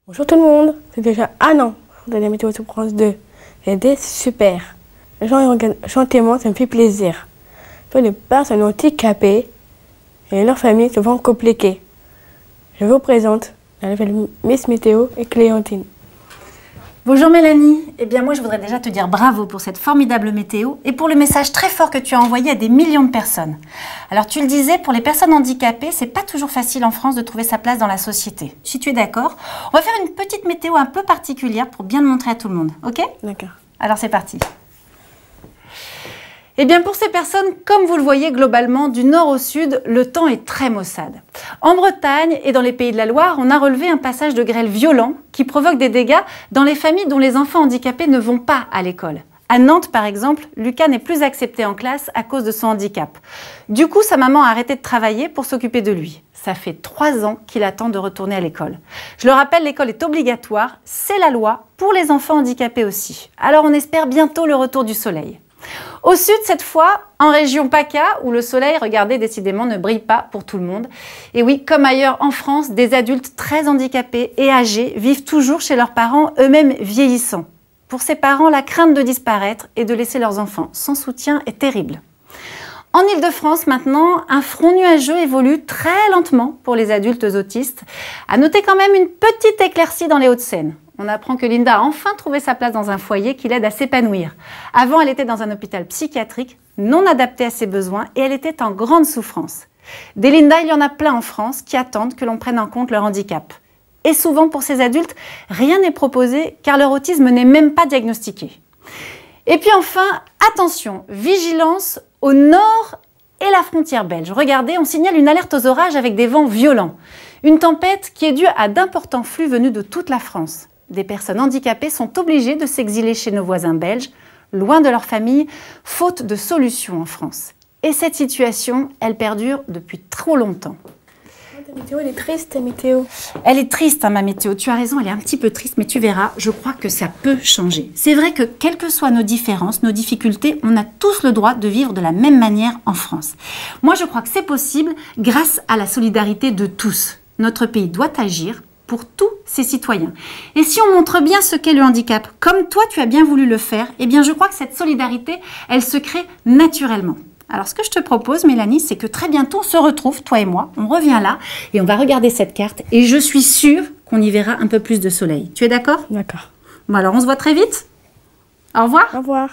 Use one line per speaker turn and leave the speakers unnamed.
Bonjour tout le monde, c'est déjà un an de la météo sur France 2. C'était super. Les gens ils regardent gentiment, ça me fait plaisir. Tous les personnes handicapées et leurs familles se vont compliquer. Je vous présente la nouvelle Miss Météo et Clémentine.
Bonjour Mélanie, eh bien moi je voudrais déjà te dire bravo pour cette formidable météo et pour le message très fort que tu as envoyé à des millions de personnes. Alors tu le disais, pour les personnes handicapées, c'est pas toujours facile en France de trouver sa place dans la société. Si tu es d'accord, on va faire une petite météo un peu particulière pour bien le montrer à tout le monde, ok?
D'accord.
Alors c'est parti. Eh bien pour ces personnes, comme vous le voyez globalement, du nord au sud, le temps est très maussade. En Bretagne et dans les Pays de la Loire, on a relevé un passage de grêle violent qui provoque des dégâts dans les familles dont les enfants handicapés ne vont pas à l'école. À Nantes, par exemple, Lucas n'est plus accepté en classe à cause de son handicap. Du coup, sa maman a arrêté de travailler pour s'occuper de lui. Ça fait 3 ans qu'il attend de retourner à l'école. Je le rappelle, l'école est obligatoire, c'est la loi, pour les enfants handicapés aussi. Alors on espère bientôt le retour du soleil. Au sud, cette fois, en région PACA, où le soleil, regardez, décidément, ne brille pas pour tout le monde. Et oui, comme ailleurs en France, des adultes très handicapés et âgés vivent toujours chez leurs parents, eux-mêmes vieillissants. Pour ces parents, la crainte de disparaître et de laisser leurs enfants sans soutien est terrible. En Île-de-France, maintenant, un front nuageux évolue très lentement pour les adultes autistes. À noter quand même une petite éclaircie dans les Hauts-de-Seine. On apprend que Linda a enfin trouvé sa place dans un foyer qui l'aide à s'épanouir. Avant, elle était dans un hôpital psychiatrique, non adapté à ses besoins, et elle était en grande souffrance. Des Linda, il y en a plein en France qui attendent que l'on prenne en compte leur handicap. Et souvent, pour ces adultes, rien n'est proposé car leur autisme n'est même pas diagnostiqué. Et puis enfin, attention, vigilance au nord et la frontière belge. Regardez, on signale une alerte aux orages avec des vents violents. Une tempête qui est due à d'importants flux venus de toute la France. Des personnes handicapées sont obligées de s'exiler chez nos voisins belges, loin de leur famille, faute de solution en France. Et cette situation, elle perdure depuis trop longtemps.
Ta météo, elle est triste, ta météo.
Elle est triste, hein, ma météo. Tu as raison, elle est un petit peu triste, mais tu verras, je crois que ça peut changer. C'est vrai que, quelles que soient nos différences, nos difficultés, on a tous le droit de vivre de la même manière en France. Moi, je crois que c'est possible grâce à la solidarité de tous. Notre pays doit agir pour tous ses citoyens. Et si on montre bien ce qu'est le handicap, comme toi tu as bien voulu le faire, eh bien je crois que cette solidarité, elle se crée naturellement. Alors ce que je te propose, Mélanie, c'est que très bientôt on se retrouve, toi et moi, on revient là et on va regarder cette carte et je suis sûre qu'on y verra un peu plus de soleil. Tu es d'accord?
D'accord.
Bon alors on se voit très vite. Au revoir.
Au revoir.